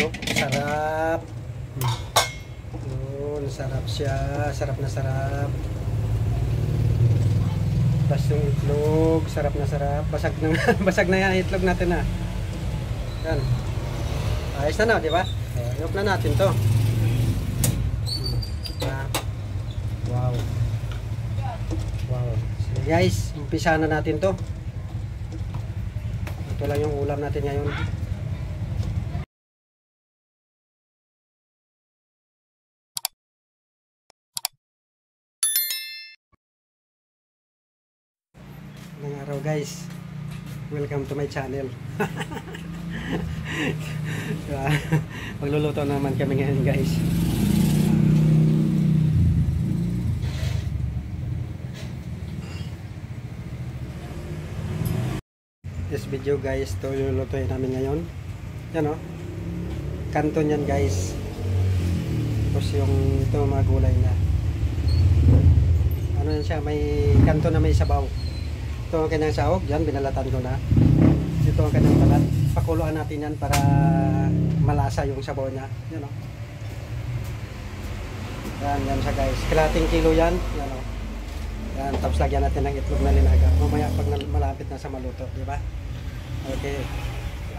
oh. Sarap. Yun, sarap siya. Sarap na sarap. Tapos yung itlog, sarap na sarap. Basag na, basag na yan ang itlog natin na. Yan. Ayos na, di ba? Iop na natin to. Wow. Wow. So guys, umpisa na natin to. Ito lang yung ulam natin ngayon. Magandang araw guys. Welcome to my channel. Magluluto naman kami ngayon guys. This video guys, ito yung lulutuin namin ngayon. Yan o, kanton yan guys. Tapos yung ito mga gulay na ano yan siya, may kanton na may sabaw. Ito ang kanyang sahog, yan binalatan ko na. Ito ang kanyang balat, pakuluan natin yan para malasa yung sabaw niya. Yan o, yan siya guys, kalating kilo yan. Yan o, yan, tapos lagyan natin ng itlog na linaga mamaya pag malapit na sa maluto, di ba? Okay,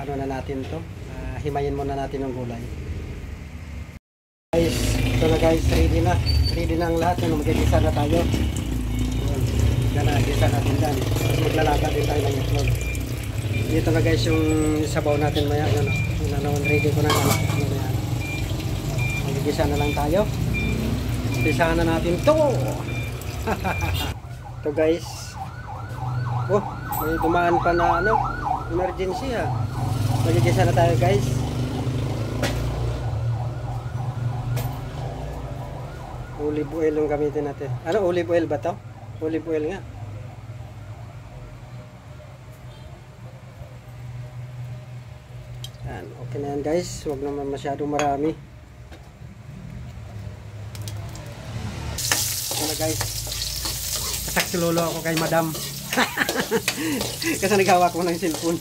ano na natin to, himayin muna natin yung gulay guys. Ito na guys, ready na ang lahat. Mag-igisa na tayo. Gisa natin dyan, tapos maglalata din tayo ng itlog. Dito na guys yung sabaw natin maya. Ready ko na mag-igisa na lang tayo. Umpisahan na natin to. Ito guys, oh, may dumaan pa na ano, emergency ha. Magigisa na tayo guys. Olive oil yung gamitin natin. Ano, olive oil ba to? Olive oil nga. Yan, okay na yan guys. Huwag naman masyadong marami. Ano guys, saksululo ako kay madam. Kasi naghawa ko ng cellphone.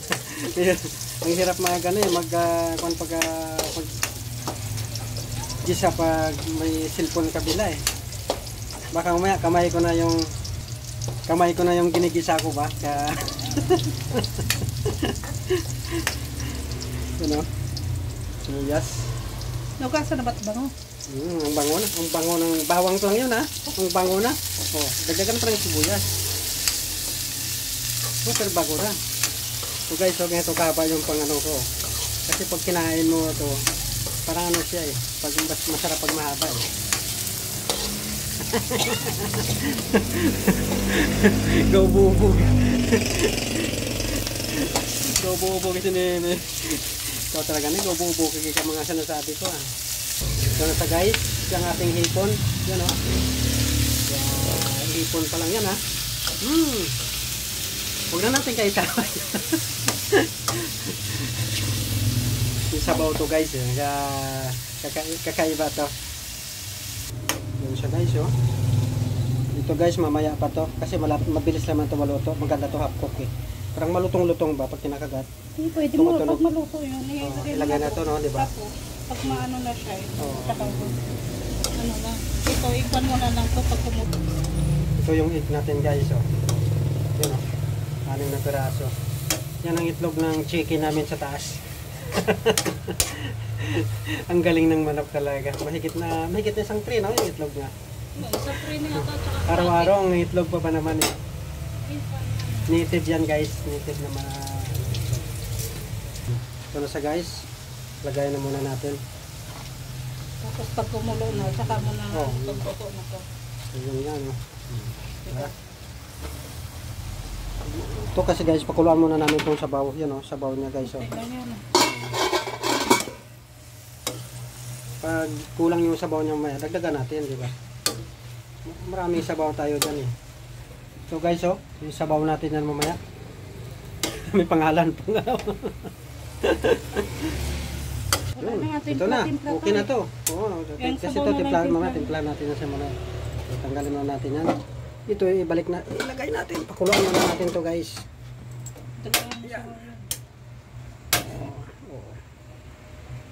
Ang hirap mga gano'n eh, gisa pag may cellphone kabila eh. Baka mamaya kamay ko na yung ginigisa ko ba. Ano? Sibuyas. Nagkasa na ba't bango? Ang bango ng bawang lang yun ha. Ang bango na. Oh, dagdagan pa ng sibuyas. Super bago na. So guys, huwag nga ito kaba yung pang ano ko. Kasi pag kinain mo ito, parang ano siya eh. Pag masarap pag mahaba eh. Go bubog. Go bubog kasi nene. Ikaw talaga na, go bubog kaya ka mga sinasabi ko ah. Ito na sa guys, yung ating hipon. Yan o. Hipon pa lang yan ha. Huwag na natin kayo saway. Yung sabaw to guys eh. Kakaiba to. Yun siya guys oh. Ito guys mamaya pa to. Kasi mabilis naman ito maluto. Maganda to half cook eh. Parang malutong-lutong ba pag kinakagat? Hindi pwede mo pag maluto yun. Ilagay na to no, di ba? Pag maano na siya eh. Ano na. Ito, ikon mo na lang to pag kumuto. Ito yung egg natin guys oh. Yun oh. 6 na piraso. Yan ang itlog ng chicken namin sa taas. Ang galing ng manok talaga. Mahigit na isang tray no, yung itlog niya. Isang tray na ito. Araw-araw ang itlog pa ba naman eh. Native yan guys. Native naman. Ito na sa guys. Lagay na muna natin. Tapos pag kumulo na, saka mo na pagbuto na to. Ayun yan no. Diba? Ito kasi guys, pakuluan muna namin itong sabaw. Yan o, sabaw niya guys. Oh. Pag kulang yung sabaw niya, may dagdagan natin, di ba? Maraming sabaw tayo dyan eh. So guys, oh, yung sabaw natin yan mamaya. May pangalan po nga. Ito na, okay na to. Oo, kasi ito, mamaya timpla natin na siya muna. So, tanggalin na natin yan. Ito ibalik na, ilagay natin, pakuluan na natin to guys.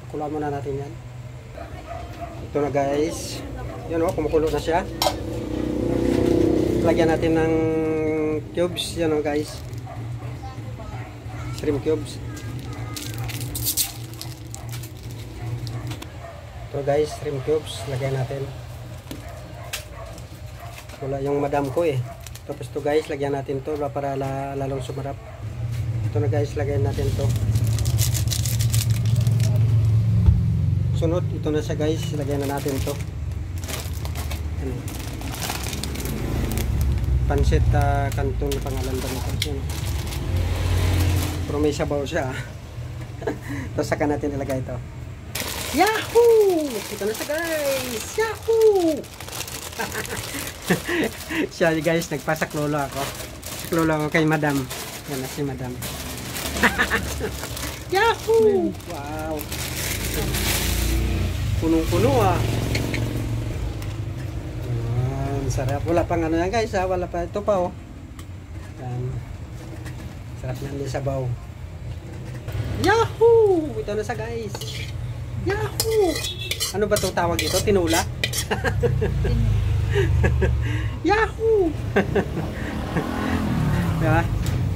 Kuluan muna natin yan. Ito na guys. Yan o, kumukulo na siya. Lagyan natin ng cubes. Yan o guys. Shrimp cubes. Ito guys, shrimp cubes. Lagyan natin. Wala yung madam ko eh. Tapos to guys, lagyan natin to para lalong sumarap. Ito na guys, lagyan natin to. Sunod, ito na siya guys, lagyan na natin to. Ano? Pansit Canton na pangalan ba nito? Pero may sabaw siya. Tapos saka natin ilagay ito. Yahoo! Ito na siya guys! Yahoo! Siya guys, nagpasaklolo ako. Saklolo ako kay madam. Yan na si madam. Yahoo! Wow! Punong-puno ah. Yan, sarap. Wala pang ano yan guys ha. Wala pa. Ito pa oh. Yan. Sarap na yung sabaw. Yahoo! Ito na sa guys. Yahoo! Ano ba itong tawag ito? Tinula? Yahoo! Diba?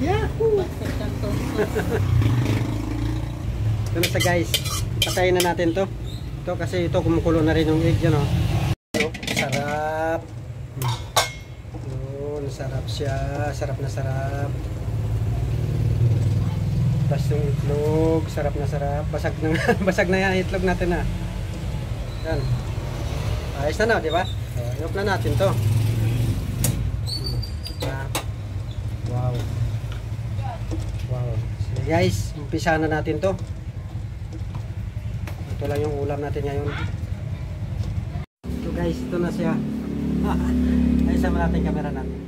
Yahoo! Ito na sa guys. Patayin na natin to. Ito kasi ito kumukulo na rin yung egg yan o. Sarap. Yun, sarap siya. Sarap na sarap. Tapos yung itlog, sarap na sarap. Basag na, basag na yan itlog natin na. Yan. Ayos na na, di ba? Iop na natin to. Wow. Wow. So guys, umpisa na natin to. Ito lang yung ulam natin ngayon. So guys, ito na siya. Ayos naman natin yung camera natin.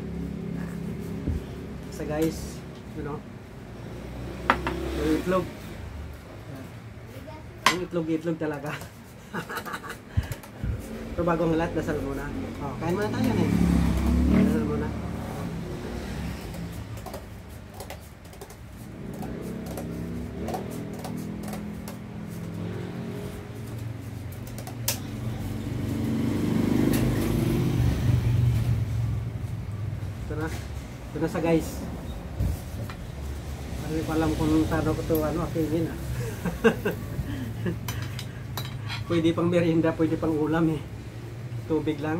So guys, you know, yung itlog. Yung itlog talaga. Pero bago ang lahat, dasal muna. Oh, kain muna tayo eh. Dasal muna. Ito na sa guys. Hindi ko alam kung paano ko ito akingin ah. Pwede pang merienda, pwede pang ulam eh. Tubig lang.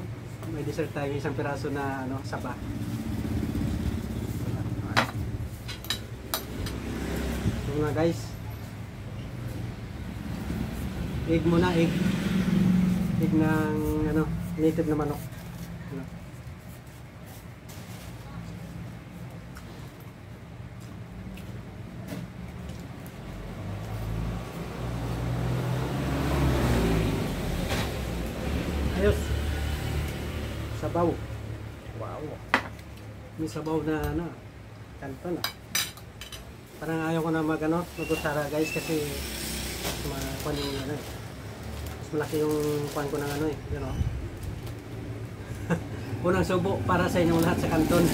May dessert tayo isang piraso na saba. Ito na guys. Egg muna, egg. Egg ng native na manok. Ayos. Sabaw. Wow. May sabaw na Canton ah. Parang ayaw ko na mag-utara guys kasi kuan yung mas malaki yung kuan ko ng you know. Unang subo para sa inyo lahat sa Canton.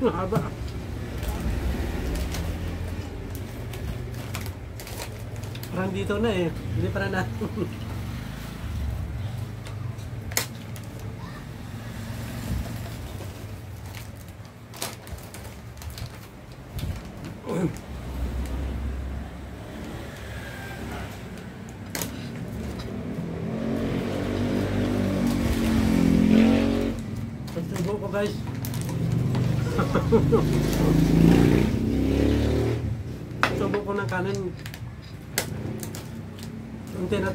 Haba. Parang dito na eh. Hindi para na. Pagsubo ko guys. Subo ko ng kanin. Unti na.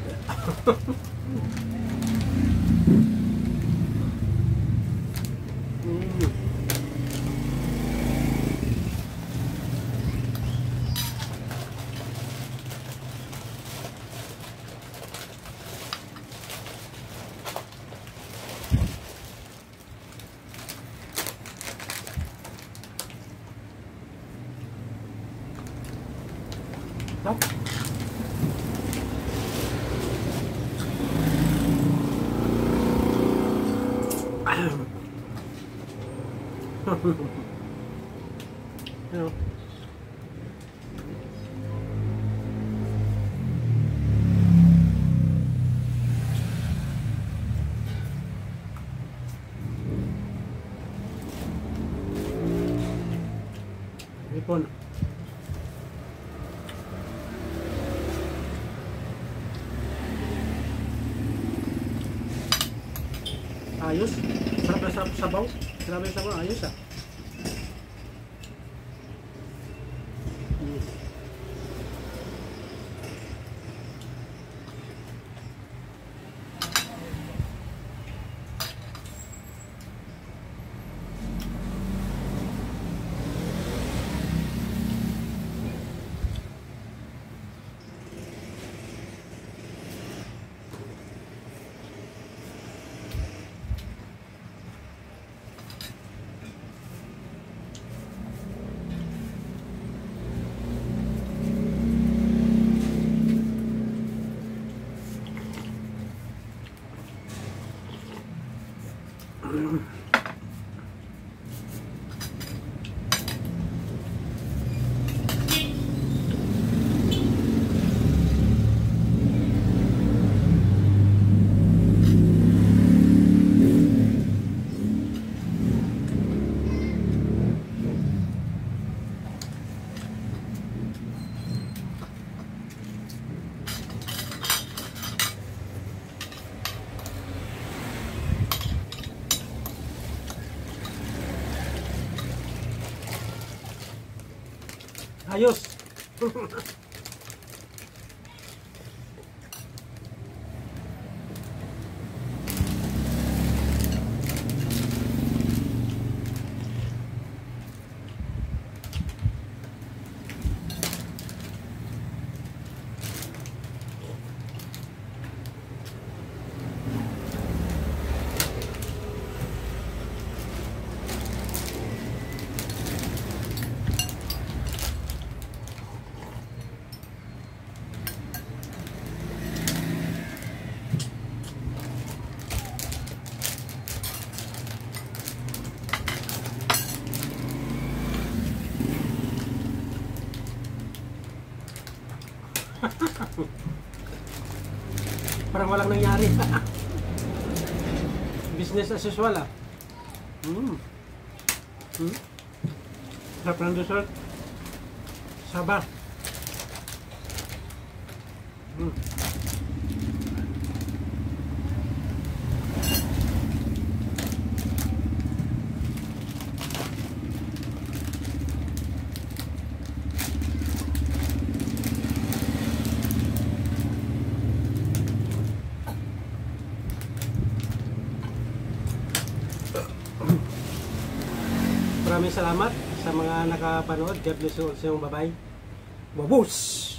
Ano? Ipon. Ayos. Sarap na sarap sabaw. Sarap na sabaw. Ayos ah. Ayos. Parang walang nangyari. Business as usual ah. Sarap ng dessert. Saba. Maraming salamat sa mga nakapanood. God bless you. Bye-bye. Babus!